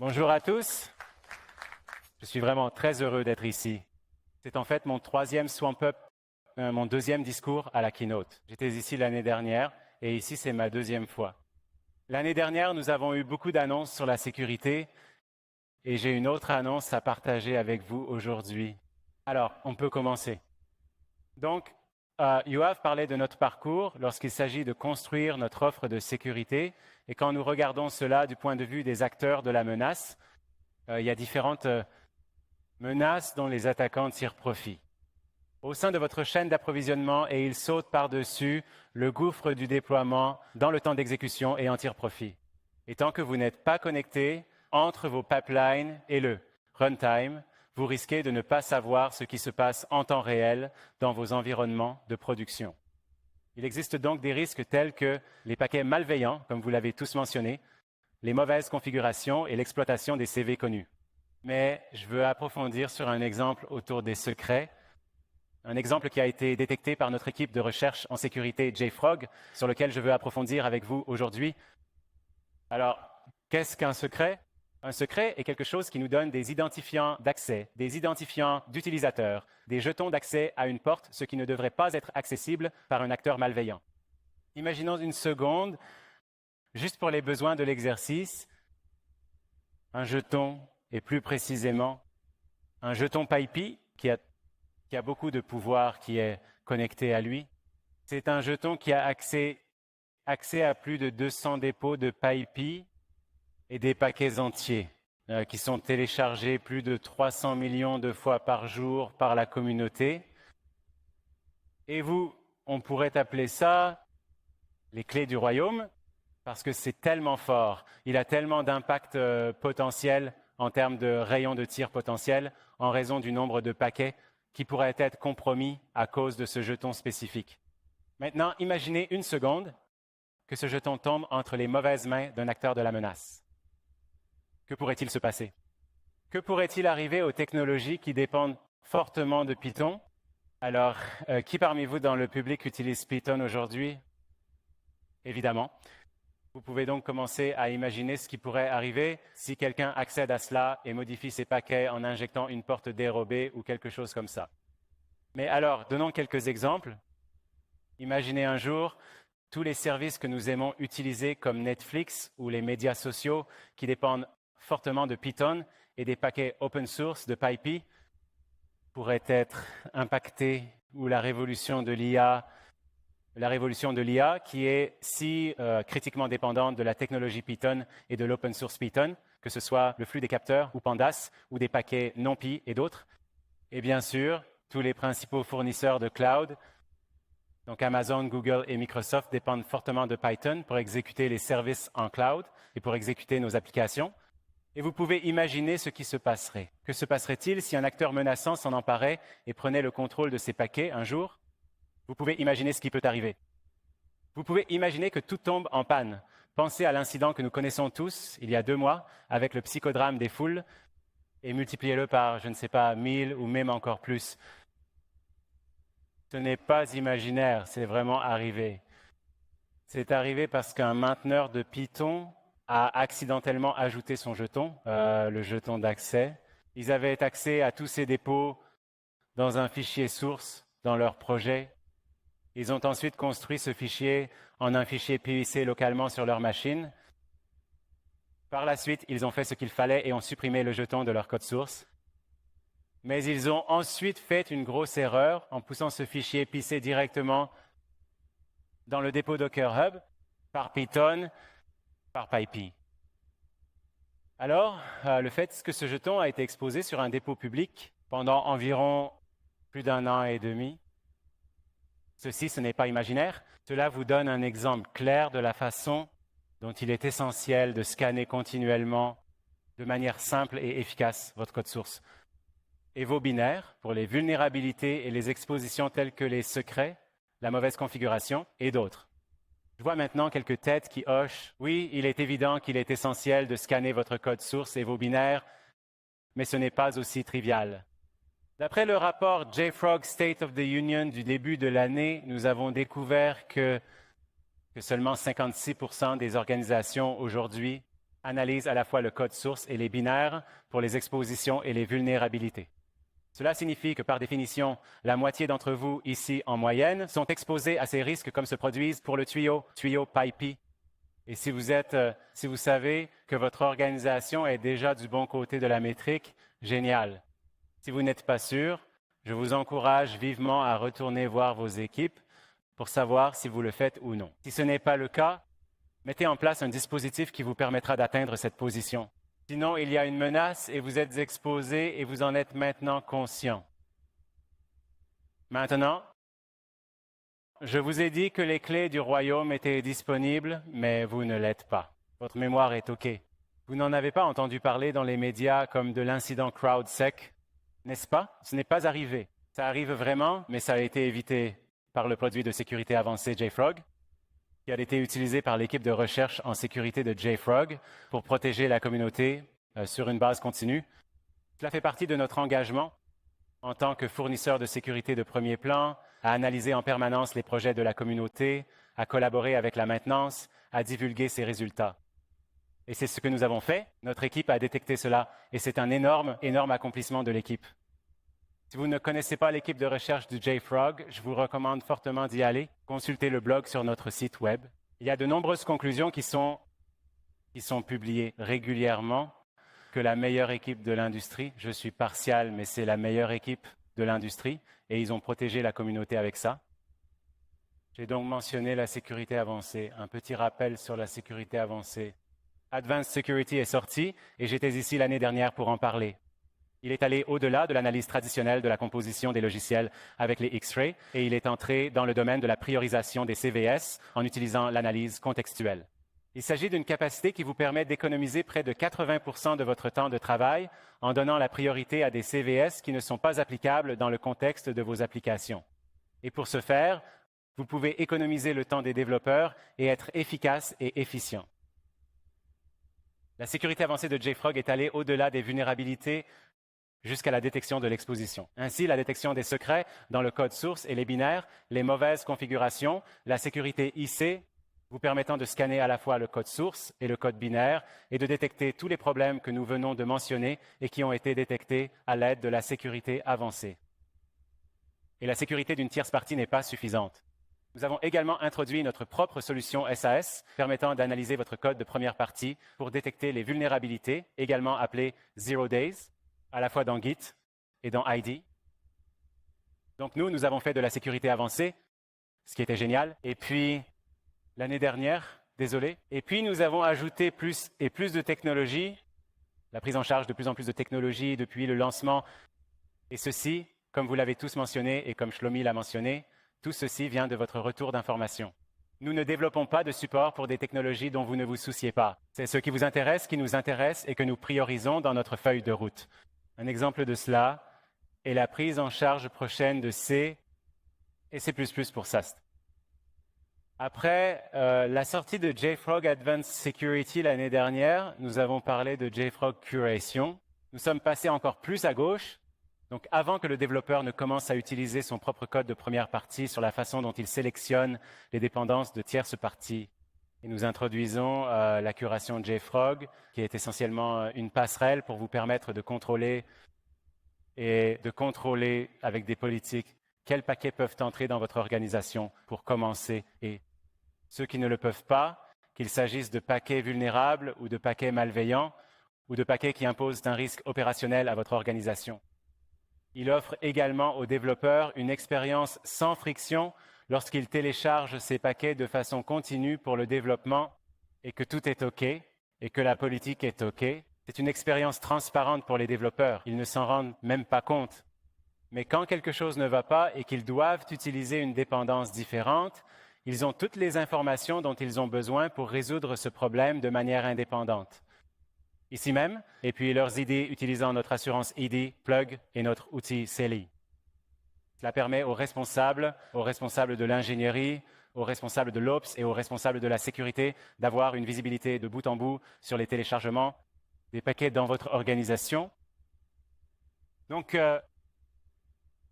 Bonjour à tous. Je suis vraiment très heureux d'être ici. C'est en fait mon troisième Swamp Up, mon deuxième discours à la keynote. J'étais ici l'année dernière et ici c'est ma deuxième fois. L'année dernière, nous avons eu beaucoup d'annonces sur la sécurité et j'ai une autre annonce à partager avec vous aujourd'hui. Alors, on peut commencer. Donc, Yoav parlait de notre parcours lorsqu'il s'agit de construire notre offre de sécurité. Et quand nous regardons cela du point de vue des acteurs de la menace, il y a différentes menaces dont les attaquants tirent profit. Au sein de votre chaîne d'approvisionnement, et ils sautent par-dessus le gouffre du déploiement dans le temps d'exécution et en tirent profit. Et tant que vous n'êtes pas connecté entre vos pipelines et le runtime, vous risquez de ne pas savoir ce qui se passe en temps réel dans vos environnements de production. Il existe donc des risques tels que les paquets malveillants, comme vous l'avez tous mentionné, les mauvaises configurations et l'exploitation des CV connus. Mais je veux approfondir sur un exemple autour des secrets, un exemple qui a été détecté par notre équipe de recherche en sécurité JFrog, sur lequel je veux approfondir avec vous aujourd'hui. Alors, qu'est-ce qu'un secret? Un secret est quelque chose qui nous donne des identifiants d'accès, des identifiants d'utilisateurs, des jetons d'accès à une porte, ce qui ne devrait pas être accessible par un acteur malveillant. Imaginons une seconde, juste pour les besoins de l'exercice, un jeton, et plus précisément, un jeton PyPI qui a beaucoup de pouvoir qui est connecté à lui. C'est un jeton qui a accès à plus de 200 dépôts de PyPI et des paquets entiers qui sont téléchargés plus de 300 millions de fois par jour par la communauté. Et on pourrait appeler ça les clés du royaume parce que c'est tellement fort. Il a tellement d'impact potentiel en termes de rayons de tir potentiel en raison du nombre de paquets qui pourraient être compromis à cause de ce jeton spécifique. Maintenant, imaginez une seconde que ce jeton tombe entre les mauvaises mains d'un acteur de la menace. Que pourrait-il se passer? Que pourrait-il arriver aux technologies qui dépendent fortement de Python? Alors, qui parmi vous dans le public utilise Python aujourd'hui? Évidemment. Vous pouvez donc commencer à imaginer ce qui pourrait arriver si quelqu'un accède à cela et modifie ses paquets en injectant une porte dérobée ou quelque chose comme ça. Mais alors, donnons quelques exemples. Imaginez un jour tous les services que nous aimons utiliser comme Netflix ou les médias sociaux qui dépendent fortement de Python et des paquets open source de PyPI pourraient être impactés ou la révolution de l'IA qui est si critiquement dépendante de la technologie Python et de l'open source Python, que ce soit le flux des capteurs ou Pandas ou des paquets NumPy et d'autres. Et bien sûr, tous les principaux fournisseurs de cloud, donc Amazon, Google et Microsoft, dépendent fortement de Python pour exécuter les services en cloud et pour exécuter nos applications. Et vous pouvez imaginer ce qui se passerait. Que se passerait-il si un acteur menaçant s'en emparait et prenait le contrôle de ces paquets un jour? Vous pouvez imaginer ce qui peut arriver. Vous pouvez imaginer que tout tombe en panne. Pensez à l'incident que nous connaissons tous il y a 2 mois avec le psychodrame des foules et multipliez-le par, je ne sais pas, 1000 ou même encore plus. Ce n'est pas imaginaire, c'est vraiment arrivé. C'est arrivé parce qu'un mainteneur de Python a accidentellement ajouté son jeton, le jeton d'accès. Ils avaient accès à tous ces dépôts dans un fichier source dans leur projet. Ils ont ensuite construit ce fichier en un fichier PIC localement sur leur machine. Par la suite, ils ont fait ce qu'il fallait et ont supprimé le jeton de leur code source. Mais ils ont ensuite fait une grosse erreur en poussant ce fichier PIC directement dans le dépôt Docker Hub par Python, par PyPI. Alors, le fait que ce jeton a été exposé sur un dépôt public pendant environ plus d'1 an et demi, ce n'est pas imaginaire. Cela vous donne un exemple clair de la façon dont il est essentiel de scanner continuellement, de manière simple et efficace, votre code source. Et vos binaires, pour les vulnérabilités et les expositions telles que les secrets, la mauvaise configuration et d'autres. Je vois maintenant quelques têtes qui hochent. Oui, il est évident qu'il est essentiel de scanner votre code source et vos binaires, mais ce n'est pas aussi trivial. D'après le rapport JFrog State of the Union du début de l'année, nous avons découvert que seulement 56% des organisations aujourd'hui analyse à la fois le code source et les binaires pour les expositions et les vulnérabilités. Cela signifie que par définition, la moitié d'entre vous ici en moyenne sont exposés à ces risques comme se produisent pour le tuyau PIPE. Et si vous savez que votre organisation est déjà du bon côté de la métrique, génial. Si vous n'êtes pas sûr, je vous encourage vivement à retourner voir vos équipes pour savoir si vous le faites ou non. Si ce n'est pas le cas, mettez en place un dispositif qui vous permettra d'atteindre cette position. Sinon, il y a une menace et vous êtes exposé et vous en êtes maintenant conscient. Maintenant, je vous ai dit que les clés du royaume étaient disponibles, mais vous ne l'êtes pas. Votre mémoire est OK. Vous n'en avez pas entendu parler dans les médias comme de l'incident CrowdSec, n'est-ce pas? Ce n'est pas arrivé. Ça arrive vraiment, mais ça a été évité par le produit de sécurité avancée JFrog, qui a été utilisé par l'équipe de recherche en sécurité de JFrog pour protéger la communauté sur une base continue. Cela fait partie de notre engagement en tant que fournisseur de sécurité de premier plan, à analyser en permanence les projets de la communauté, à collaborer avec la maintenance, à divulguer ses résultats. Et c'est ce que nous avons fait. Notre équipe a détecté cela et c'est un énorme accomplissement de l'équipe. Si vous ne connaissez pas l'équipe de recherche du JFrog, je vous recommande fortement d'y aller. Consultez le blog sur notre site web. Il y a de nombreuses conclusions qui sont publiées régulièrement que la meilleure équipe de l'industrie, je suis partial, mais c'est la meilleure équipe de l'industrie et ils ont protégé la communauté avec ça. J'ai donc mentionné la sécurité avancée. Un petit rappel sur la sécurité avancée. Advanced Security est sorti et j'étais ici l'année dernière pour en parler. Il est allé au-delà de l'analyse traditionnelle de la composition des logiciels avec les X-Ray et il est entré dans le domaine de la priorisation des CVS en utilisant l'analyse contextuelle. Il s'agit d'une capacité qui vous permet d'économiser près de 80% de votre temps de travail en donnant la priorité à des CVS qui ne sont pas applicables dans le contexte de vos applications. Et pour ce faire, vous pouvez économiser le temps des développeurs et être efficace et efficient. La sécurité avancée de JFrog est allée au-delà des vulnérabilités jusqu'à la détection de l'exposition. Ainsi, la détection des secrets dans le code source et les binaires, les mauvaises configurations, la sécurité IC, vous permettant de scanner à la fois le code source et le code binaire et de détecter tous les problèmes que nous venons de mentionner et qui ont été détectés à l'aide de la sécurité avancée. Et la sécurité d'une tierce partie n'est pas suffisante. Nous avons également introduit notre propre solution SAS permettant d'analyser votre code de première partie pour détecter les vulnérabilités, également appelées Zero Days, à la fois dans Git et dans ID. Donc nous avons fait de la sécurité avancée, ce qui était génial. Et puis, l'année dernière, et puis nous avons ajouté plus et plus de technologies, la prise en charge de plus en plus de technologies depuis le lancement. Et ceci, comme vous l'avez tous mentionné et comme Shlomi l'a mentionné, tout ceci vient de votre retour d'information. Nous ne développons pas de support pour des technologies dont vous ne vous souciez pas. C'est ce qui vous intéresse, qui nous intéresse et que nous priorisons dans notre feuille de route. Un exemple de cela est la prise en charge prochaine de C et C++ pour SAST. Après la sortie de JFrog Advanced Security l'année dernière, nous avons parlé de JFrog Curation. Nous sommes passés encore plus à gauche. Donc, avant que le développeur ne commence à utiliser son propre code de première partie sur la façon dont il sélectionne les dépendances de tierces parties, et nous introduisons la curation JFrog, qui est essentiellement une passerelle pour vous permettre de contrôler avec des politiques quels paquets peuvent entrer dans votre organisation pour commencer et ceux qui ne le peuvent pas, qu'il s'agisse de paquets vulnérables ou de paquets malveillants ou de paquets qui imposent un risque opérationnel à votre organisation. Il offre également aux développeurs une expérience sans friction lorsqu'ils téléchargent ces paquets de façon continue pour le développement et que tout est OK et que la politique est OK. C'est une expérience transparente pour les développeurs. Ils ne s'en rendent même pas compte. Mais quand quelque chose ne va pas et qu'ils doivent utiliser une dépendance différente, ils ont toutes les informations dont ils ont besoin pour résoudre ce problème de manière indépendante. Ici même, et puis leurs ID utilisant notre assurance ID, Plug et notre outil CELI. Cela permet aux responsables de l'ingénierie, aux responsables de l'Ops et aux responsables de la sécurité d'avoir une visibilité de bout en bout sur les téléchargements des paquets dans votre organisation. Donc,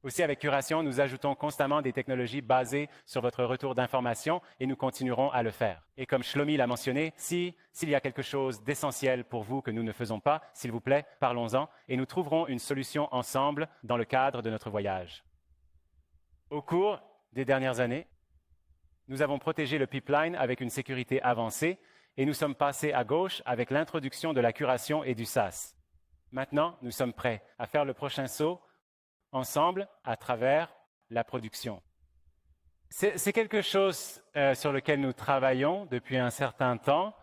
Aussi, avec Curation, nous ajoutons constamment des technologies basées sur votre retour d'information et nous continuerons à le faire. Et comme Shlomi l'a mentionné, s'il y a quelque chose d'essentiel pour vous que nous ne faisons pas, s'il vous plaît, parlons-en et nous trouverons une solution ensemble dans le cadre de notre voyage. Au cours des dernières années, nous avons protégé le pipeline avec une sécurité avancée et nous sommes passés à gauche avec l'introduction de la curation et du SaaS. Maintenant, nous sommes prêts à faire le prochain saut ensemble à travers la production. C'est quelque chose sur lequel nous travaillons depuis un certain temps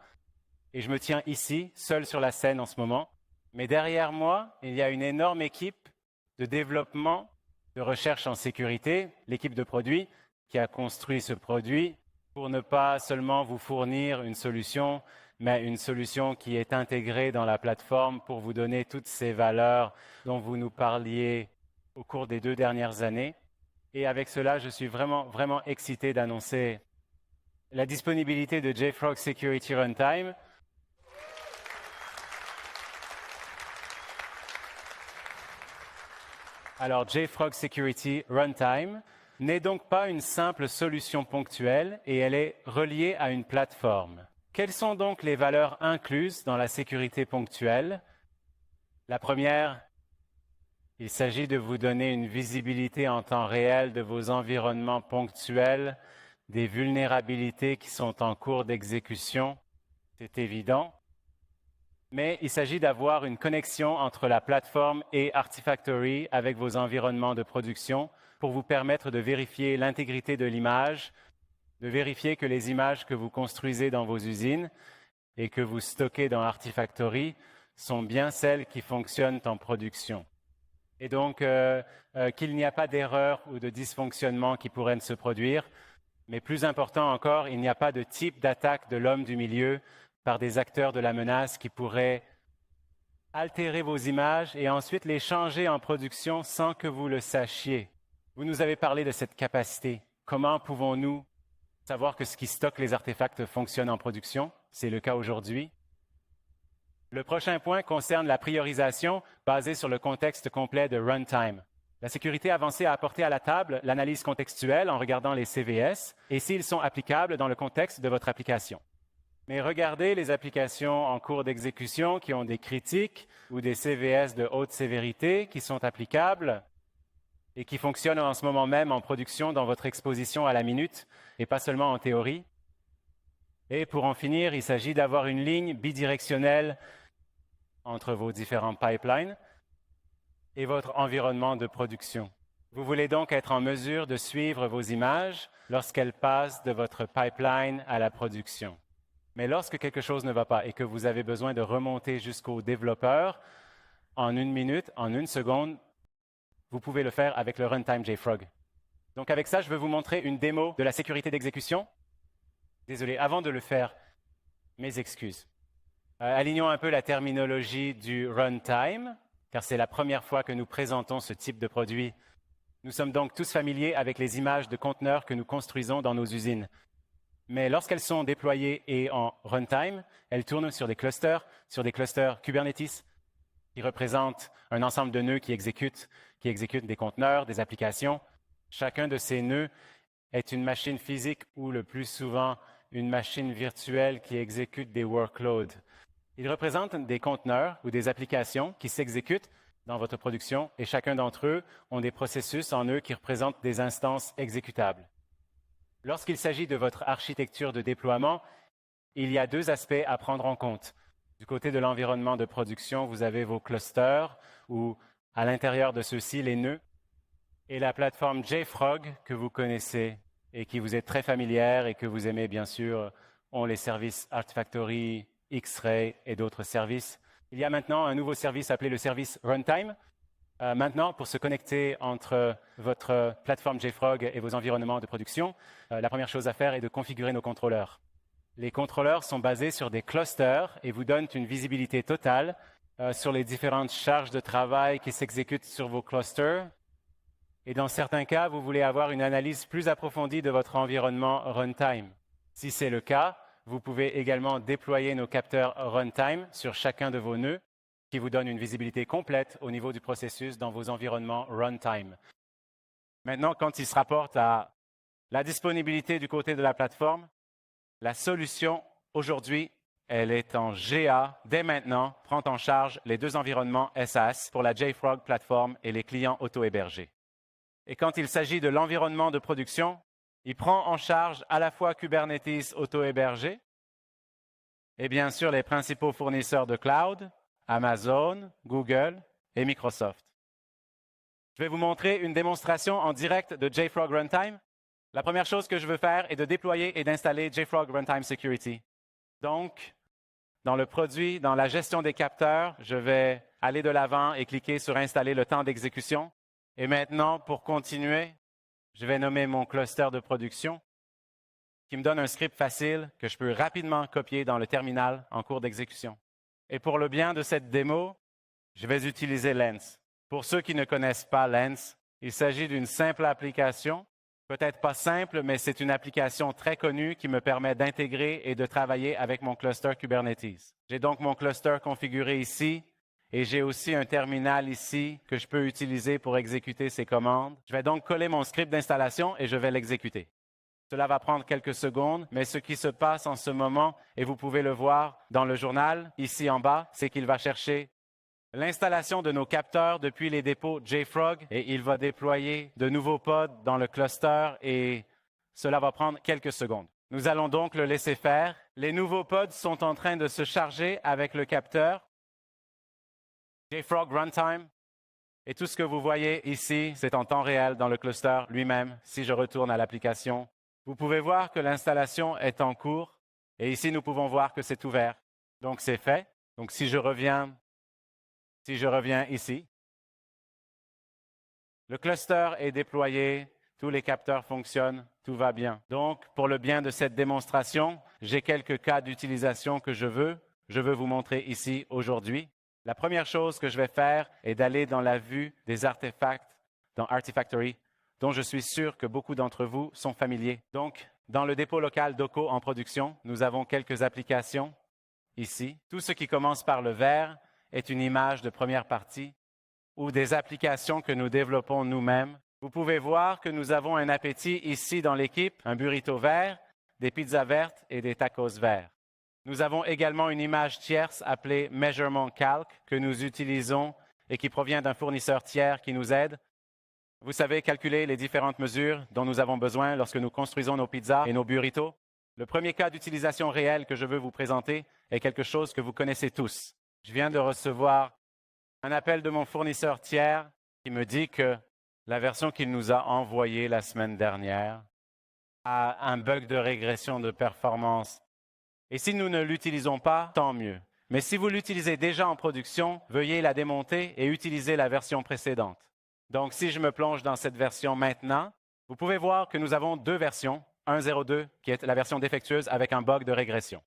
et je me tiens ici, seul sur la scène en ce moment. Mais derrière moi, il y a une énorme équipe de développement, de recherche en sécurité, l'équipe de produit qui a construit ce produit pour ne pas seulement vous fournir une solution, mais une solution qui est intégrée dans la plateforme pour vous donner toutes ces valeurs dont vous nous parliez au cours des 2 dernières années. Et avec cela, je suis vraiment excité d'annoncer la disponibilité de JFrog Security Runtime. Alors, JFrog Security Runtime n'est donc pas une simple solution ponctuelle et elle est reliée à une plateforme. Quelles sont donc les valeurs incluses dans la sécurité ponctuelle? La première, il s'agit de vous donner une visibilité en temps réel de vos environnements ponctuels, des vulnérabilités qui sont en cours d'exécution, c'est évident. Mais il s'agit d'avoir une connexion entre la plateforme et Artifactory avec vos environnements de production pour vous permettre de vérifier l'intégrité de l'image, de vérifier que les images que vous construisez dans vos usines et que vous stockez dans Artifactory sont bien celles qui fonctionnent en production. Et donc, qu'il n'y a pas d'erreur ou de dysfonctionnement qui pourraient se produire. Mais plus important encore, il n'y a pas de type d'attaque de l'homme du milieu par des acteurs de la menace qui pourraient altérer vos images et ensuite les changer en production sans que vous le sachiez. Vous nous avez parlé de cette capacité. Comment pouvons-nous savoir que ce qui stocke les artefacts fonctionne en production? C'est le cas aujourd'hui. Le prochain point concerne la priorisation basée sur le contexte complet de runtime. La sécurité avancée a apporté à la table l'analyse contextuelle en regardant les CVS et s'ils sont applicables dans le contexte de votre application. Mais regardez les applications en cours d'exécution qui ont des critiques ou des CVS de haute sévérité qui sont applicables et qui fonctionnent en ce moment même en production dans votre exposition à la minute et pas seulement en théorie. Et pour en finir, il s'agit d'avoir une ligne bidirectionnelle entre vos différents pipelines et votre environnement de production. Vous voulez donc être en mesure de suivre vos images lorsqu'elles passent de votre pipeline à la production. Mais lorsque quelque chose ne va pas et que vous avez besoin de remonter jusqu'au développeur, en 1 minute, en 1 seconde, vous pouvez le faire avec le Runtime JFrog. Donc avec ça, je veux vous montrer une démo de la sécurité d'exécution. Désolé, avant de le faire, mes excuses. Alignons un peu la terminologie du runtime, car c'est la première fois que nous présentons ce type de produit. Nous sommes donc tous familiers avec les images de conteneurs que nous construisons dans nos usines. Mais lorsqu'elles sont déployées et en runtime, elles tournent sur des clusters Kubernetes, qui représentent un ensemble de nœuds qui exécutent des conteneurs, des applications. Chacun de ces nœuds est une machine physique ou le plus souvent une machine virtuelle qui exécute des workloads. Ils représentent des conteneurs ou des applications qui s'exécutent dans votre production et chacun d'entre eux ont des processus en eux qui représentent des instances exécutables. Lorsqu'il s'agit de votre architecture de déploiement, il y a 2 aspects à prendre en compte. Du côté de l'environnement de production, vous avez vos clusters ou à l'intérieur de ceux-ci, les nœuds et la plateforme JFrog que vous connaissez et qui vous est très familière et que vous aimez bien sûr, ont les services Artifactory, X-Ray et d'autres services. Il y a maintenant un nouveau service appelé le service Runtime. Maintenant, pour se connecter entre votre plateforme JFrog et vos environnements de production, la première chose à faire est de configurer nos contrôleurs. Les contrôleurs sont basés sur des clusters et vous donnent une visibilité totale sur les différentes charges de travail qui s'exécutent sur vos clusters. Et dans certains cas, vous voulez avoir une analyse plus approfondie de votre environnement runtime. Si c'est le cas, vous pouvez également déployer nos capteurs runtime sur chacun de vos nœuds qui vous donnent une visibilité complète au niveau du processus dans vos environnements runtime. Maintenant, quand il se rapporte à la disponibilité du côté de la plateforme, la solution aujourd'hui, elle est en GA dès maintenant, prend en charge les deux environnements SaaS pour la JFrog plateforme et les clients auto-hébergés. Et quand il s'agit de l'environnement de production, il prend en charge à la fois Kubernetes auto-hébergé et bien sûr les principaux fournisseurs de cloud, Amazon, Google et Microsoft. Je vais vous montrer une démonstration en direct de JFrog Runtime. La première chose que je veux faire est de déployer et d'installer JFrog Runtime Security. Donc, dans le produit, dans la gestion des capteurs, je vais aller de l'avant et cliquer sur Installer le temps d'exécution. Et maintenant, pour continuer, je vais nommer mon cluster de production qui me donne un script facile que je peux rapidement copier dans le terminal en cours d'exécution. Et pour le bien de cette démo, je vais utiliser Lens. Pour ceux qui ne connaissent pas Lens, il s'agit d'une simple application, peut-être pas simple, mais c'est une application très connue qui me permet d'intégrer et de travailler avec mon cluster Kubernetes. J'ai donc mon cluster configuré ici et j'ai aussi un terminal ici que je peux utiliser pour exécuter ces commandes. Je vais donc coller mon script d'installation et je vais l'exécuter. Cela va prendre quelques secondes, mais ce qui se passe en ce moment, et vous pouvez le voir dans le journal, ici en bas, c'est qu'il va chercher l'installation de nos capteurs depuis les dépôts JFrog et il va déployer de nouveaux pods dans le cluster et cela va prendre quelques secondes. Nous allons donc le laisser faire. Les nouveaux pods sont en train de se charger avec le capteur JFrog Runtime et tout ce que vous voyez ici, c'est en temps réel dans le cluster lui-même. Si je retourne à l'application, vous pouvez voir que l'installation est en cours et ici, nous pouvons voir que c'est ouvert. Donc, c'est fait. Donc, si je reviens ici, le cluster est déployé, tous les capteurs fonctionnent, tout va bien. Donc, pour le bien de cette démonstration, j'ai quelques cas d'utilisation que je veux vous montrer ici aujourd'hui. La première chose que je vais faire est d'aller dans la vue des artefacts dans Artifactory, dont je suis sûr que beaucoup d'entre vous sont familiers. Donc, dans le dépôt local Docker en production, nous avons quelques applications ici. Tout ce qui commence par le vert est une image de première partie ou des applications que nous développons nous-mêmes. Vous pouvez voir que nous avons un appétit ici dans l'équipe, un burrito vert, des pizzas vertes et des tacos verts. Nous avons également une image tierce appelée Measurement Calc que nous utilisons et qui provient d'un fournisseur tiers qui nous aide. Vous savez calculer les différentes mesures dont nous avons besoin lorsque nous construisons nos pizzas et nos burritos. Le premier cas d'utilisation réelle que je veux vous présenter est quelque chose que vous connaissez tous. Je viens de recevoir un appel de mon fournisseur tiers qui me dit que la version qu'il nous a envoyée la semaine dernière a un bug de régression de performance. Et si nous ne l'utilisons pas, tant mieux. Mais si vous l'utilisez déjà en production, veuillez la démonter et utiliser la version précédente. Donc, si je me plonge dans cette version maintenant, vous pouvez voir que nous avons deux versions, 1.0.2 qui est la version défectueuse avec un bug de régression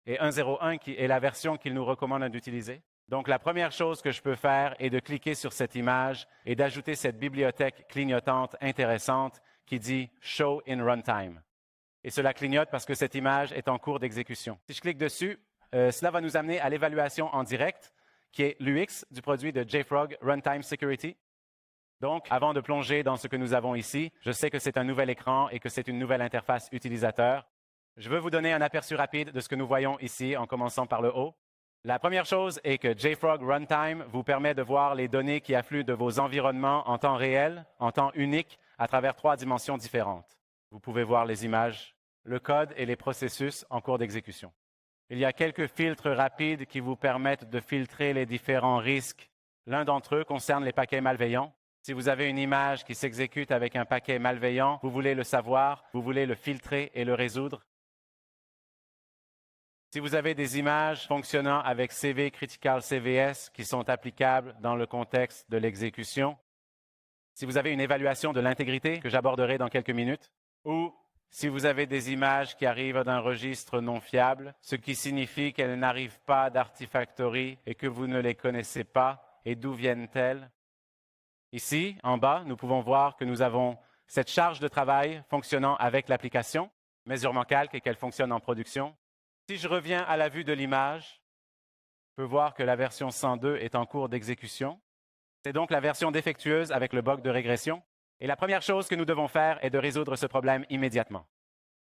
et 1.0.1 qui est la version qu'il nous recommande d'utiliser. Donc, la première chose que je peux faire est de cliquer sur cette image et d'ajouter cette bibliothèque clignotante intéressante qui dit « Show in Runtime ». Et cela clignote parce que cette image est en cours d'exécution. Si je clique dessus, cela va nous amener à l'évaluation en direct qui est l'UX du produit de JFrog Runtime Security. Donc, avant de plonger dans ce que nous avons ici, je sais que c'est un nouvel écran et que c'est une nouvelle interface utilisateur. Je veux vous donner un aperçu rapide de ce que nous voyons ici en commençant par le haut. La première chose est que JFrog Runtime vous permet de voir les données qui affluent de vos environnements en temps réel, en temps unique, à travers 3 dimensions différentes. Vous pouvez voir les images, le code et les processus en cours d'exécution. Il y a quelques filtres rapides qui vous permettent de filtrer les différents risques. L'un d'entre eux concerne les paquets malveillants. Si vous avez une image qui s'exécute avec un paquet malveillant, vous voulez le savoir, vous voulez le filtrer et le résoudre. Si vous avez des images fonctionnant avec CV Critical CVS qui sont applicables dans le contexte de l'exécution, si vous avez une évaluation de l'intégrité que j'aborderai dans quelques minutes, ou si vous avez des images qui arrivent d'un registre non fiable, ce qui signifie qu'elles n'arrivent pas d'Artifactory et que vous ne les connaissez pas, et d'où viennent-elles? Ici, en bas, nous pouvons voir que nous avons cette charge de travail fonctionnant avec l'application, Measurement Calc, et qu'elle fonctionne en production. Si je reviens à la vue de l'image, je peux voir que la version 102 est en cours d'exécution. C'est donc la version défectueuse avec le bug de régression. Et la première chose que nous devons faire est de résoudre ce problème immédiatement.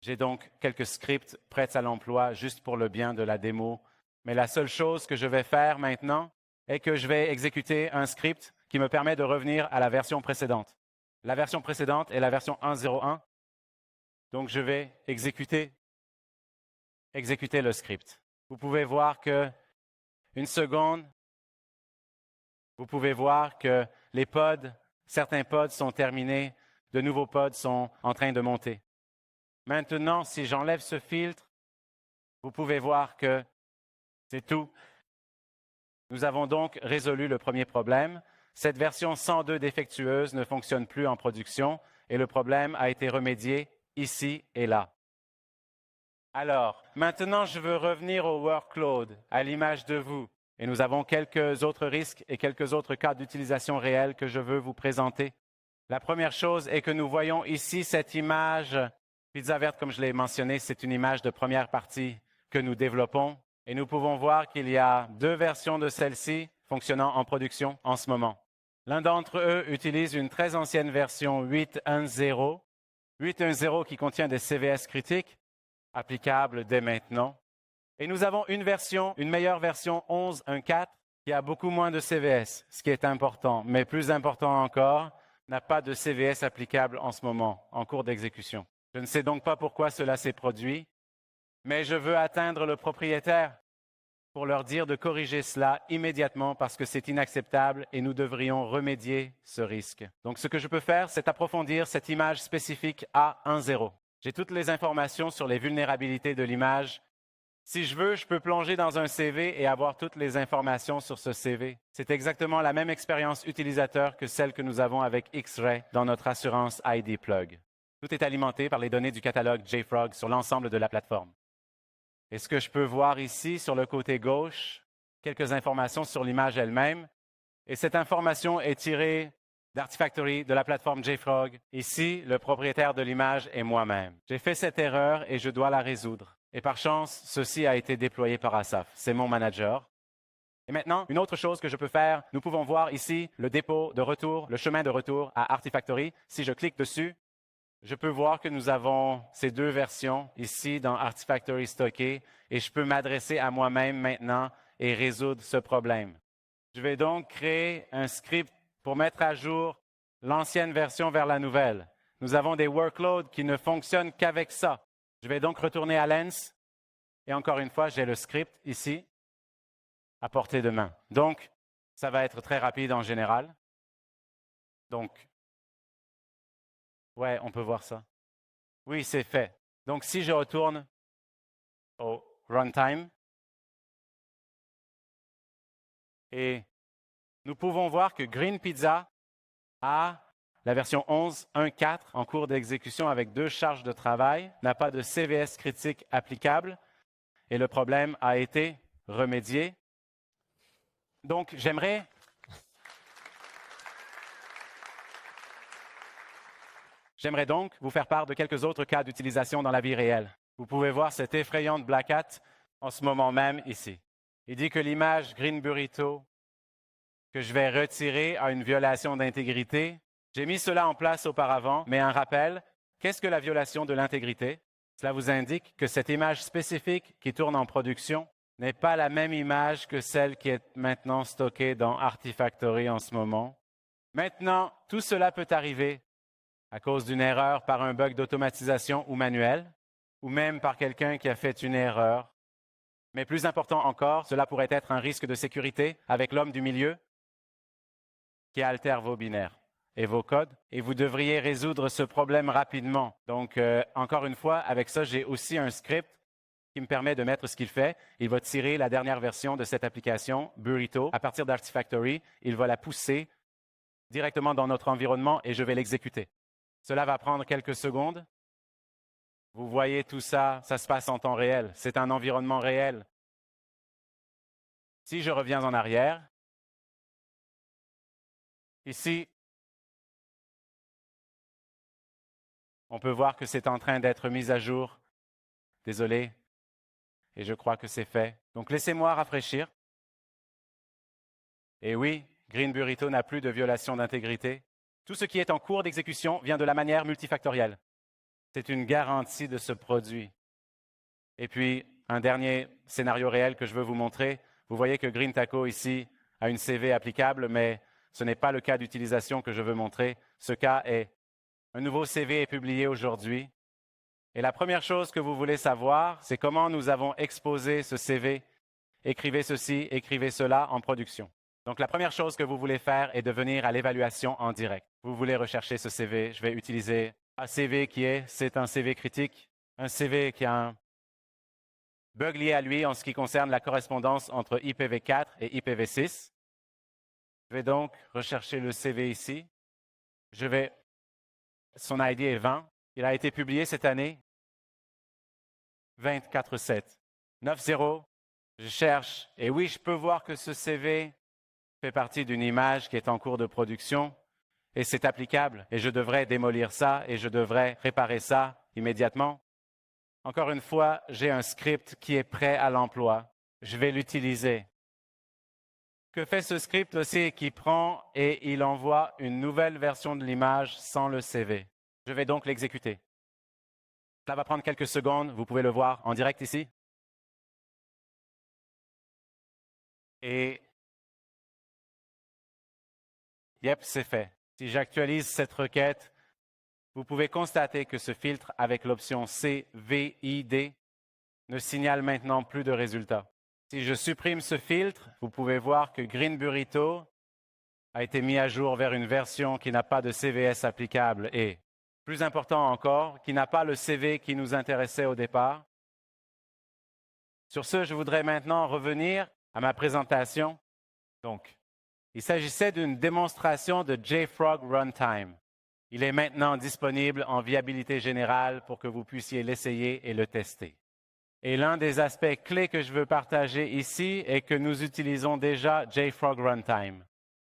J'ai donc quelques scripts prêts à l'emploi juste pour le bien de la démo. Mais la seule chose que je vais faire maintenant est que je vais exécuter un script qui me permet de revenir à la version précédente. La version précédente est la version 1.0.1. Donc, je vais exécuter le script. Vous pouvez voir que une seconde, vous pouvez voir que les pods, certains pods sont terminés, de nouveaux pods sont en train de monter. Maintenant, si j'enlève ce filtre, vous pouvez voir que c'est tout. Nous avons donc résolu le premier problème. Cette version 102 défectueuse ne fonctionne plus en production et le problème a été remédié ici et là. Alors, maintenant, je veux revenir au workload, à l'image de vous. Et nous avons quelques autres risques et quelques autres cas d'utilisation réels que je veux vous présenter. La première chose est que nous voyons ici cette image. Pizza Verte, comme je l'ai mentionné, c'est une image de première partie que nous développons. Et nous pouvons voir qu'il y a deux versions de celle-ci fonctionnant en production en ce moment. L'un d'entre eux utilise une très ancienne version 8.1.0, 8.1.0 qui contient des CVS critiques, applicables dès maintenant. Et nous avons une meilleure version 11.1.4 qui a beaucoup moins de CVS, ce qui est important. Mais plus important encore, n'a pas de CVS applicable en ce moment, en cours d'exécution. Je ne sais donc pas pourquoi cela s'est produit, mais je veux atteindre le propriétaire pour leur dire de corriger cela immédiatement parce que c'est inacceptable et nous devrions remédier ce risque. Donc, ce que je peux faire, c'est approfondir cette image spécifique A10. J'ai toutes les informations sur les vulnérabilités de l'image. Si je veux, je peux plonger dans un CV et avoir toutes les informations sur ce CV. C'est exactement la même expérience utilisateur que celle que nous avons avec X-Ray dans notre assurance ID Plug. Tout est alimenté par les données du catalogue JFrog sur l'ensemble de la plateforme. Et ce que je peux voir ici, sur le côté gauche, quelques informations sur l'image elle-même. Et cette information est tirée d'Artifactory, de la plateforme JFrog. Ici, le propriétaire de l'image est moi-même. J'ai fait cette erreur et je dois la résoudre. Et par chance, ceci a été déployé par Asaf. C'est mon manager. Et maintenant, une autre chose que je peux faire, nous pouvons voir ici le dépôt de retour, le chemin de retour à Artifactory. Si je clique dessus, je peux voir que nous avons ces deux versions ici dans Artifactory stocké et je peux m'adresser à moi-même maintenant et résoudre ce problème. Je vais donc créer un script pour mettre à jour l'ancienne version vers la nouvelle. Nous avons des workloads qui ne fonctionnent qu'avec ça. Je vais donc retourner à Lens et encore une fois, j'ai le script ici à portée de main. Donc, ça va être très rapide en général. Donc, ouais, on peut voir ça. Oui, c'est fait. Donc, si je retourne au runtime, et nous pouvons voir que Green Pizza a la version 11.1.4 en cours d'exécution avec 2 charges de travail, n'a pas de CVS critique applicable et le problème a été remédié. Donc, j'aimerais donc vous faire part de quelques autres cas d'utilisation dans la vie réelle. Vous pouvez voir cette effrayante Black Hat en ce moment même ici. Il dit que l'image Green Burrito que je vais retirer a une violation d'intégrité. J'ai mis cela en place auparavant, mais un rappel, qu'est-ce que la violation de l'intégrité? Cela vous indique que cette image spécifique qui tourne en production n'est pas la même image que celle qui est maintenant stockée dans Artifactory en ce moment. Maintenant, tout cela peut arriver à cause d'une erreur par un bug d'automatisation ou manuel, ou même par quelqu'un qui a fait une erreur. Mais plus important encore, cela pourrait être un risque de sécurité avec l'homme du milieu qui altère vos binaires et vos codes, et vous devriez résoudre ce problème rapidement. Donc, encore une fois, avec ça, j'ai aussi un script qui me permet de mettre ce qu'il fait. Il va tirer la dernière version de cette application, Burrito, à partir d'Artifactory. Il va la pousser directement dans notre environnement et je vais l'exécuter. Cela va prendre quelques secondes. Vous voyez tout ça, ça se passe en temps réel. C'est un environnement réel. Si je reviens en arrière, ici, on peut voir que c'est en train d'être mis à jour. Désolé. Et je crois que c'est fait. Donc, laissez-moi rafraîchir. Et oui, Green Burrito n'a plus de violation d'intégrité. Tout ce qui est en cours d'exécution vient de la manière multifactorielle. C'est une garantie de ce produit. Et puis, un dernier scénario réel que je veux vous montrer. Vous voyez que Green Taco ici a une CV applicable, mais ce n'est pas le cas d'utilisation que je veux montrer. Ce cas est un nouveau CV est publié aujourd'hui. Et la première chose que vous voulez savoir, c'est comment nous avons exposé ce CV. Écrivez ceci, écrivez cela en production. Donc, la première chose que vous voulez faire est de venir à l'évaluation en direct. Vous voulez rechercher ce CV. Je vais utiliser un CV c'est un CV critique, un CV qui a un bug lié à lui en ce qui concerne la correspondance entre IPv4 et IPv6. Je vais donc rechercher le CV ici. Son ID est 20. Il a été publié cette année. 24/7. 9/0. Je cherche. Et oui, je peux voir que ce CV fait partie d'une image qui est en cours de production et c'est applicable. Et je devrais démolir ça et je devrais réparer ça immédiatement. Encore une fois, j'ai un script qui est prêt à l'emploi. Je vais l'utiliser. Que fait ce script aussi qui prend et il envoie une nouvelle version de l'image sans le CV? Je vais donc l'exécuter. Ça va prendre quelques secondes. Vous pouvez le voir en direct ici. Et yep, c'est fait. Si j'actualise cette requête, vous pouvez constater que ce filtre avec l'option CVID ne signale maintenant plus de résultats. Si je supprime ce filtre, vous pouvez voir que Green Burrito a été mis à jour vers une version qui n'a pas de CVS applicable et, plus important encore, qui n'a pas le CV qui nous intéressait au départ. Sur ce, je voudrais maintenant revenir à ma présentation. Donc, il s'agissait d'une démonstration de JFrog Runtime. Il est maintenant disponible en viabilité générale pour que vous puissiez l'essayer et le tester. Et l'un des aspects clés que je veux partager ici est que nous utilisons déjà JFrog Runtime.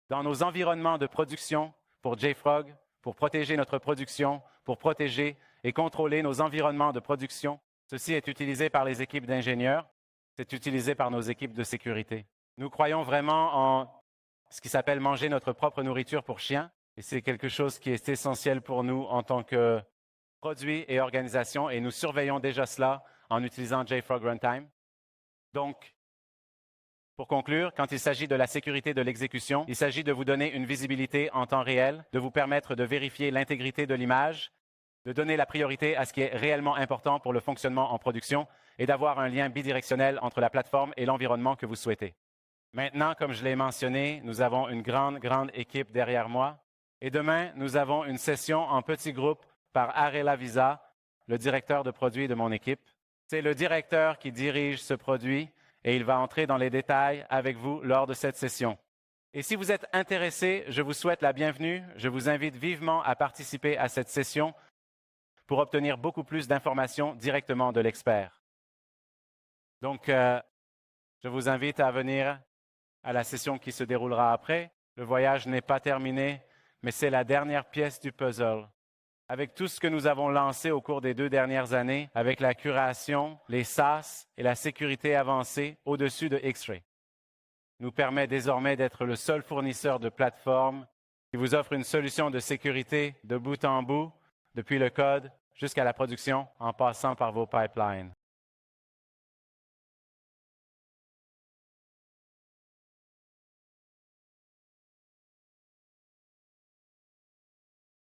Dans nos environnements de production pour JFrog, pour protéger notre production, pour protéger et contrôler nos environnements de production, ceci est utilisé par les équipes d'ingénieurs, c'est utilisé par nos équipes de sécurité. Nous croyons vraiment en ce qui s'appelle manger notre propre nourriture pour chiens, et c'est quelque chose qui est essentiel pour nous en tant que produit et organisation, et nous surveillons déjà cela en utilisant JFrog Runtime. Donc, pour conclure, quand il s'agit de la sécurité de l'exécution, il s'agit de vous donner une visibilité en temps réel, de vous permettre de vérifier l'intégrité de l'image, de donner la priorité à ce qui est réellement important pour le fonctionnement en production et d'avoir un lien bidirectionnel entre la plateforme et l'environnement que vous souhaitez. Maintenant, comme je l'ai mentionné, nous avons une grande équipe derrière moi. Et demain, nous avons une session en petit groupe par Arela Visa, le directeur de produit de mon équipe. C'est le directeur qui dirige ce produit et il va entrer dans les détails avec vous lors de cette session. Et si vous êtes intéressé, je vous souhaite la bienvenue. Je vous invite vivement à participer à cette session pour obtenir beaucoup plus d'informations directement de l'expert. Donc, je vous invite à venir à la session qui se déroulera après. Le voyage n'est pas terminé, mais c'est la dernière pièce du puzzle. Avec tout ce que nous avons lancé au cours des 2 dernières années, avec la curation, les SaaS et la sécurité avancée au-dessus de X-Ray, nous permet désormais d'être le seul fournisseur de plateforme qui vous offre une solution de sécurité de bout en bout, depuis le code jusqu'à la production, en passant par vos pipelines.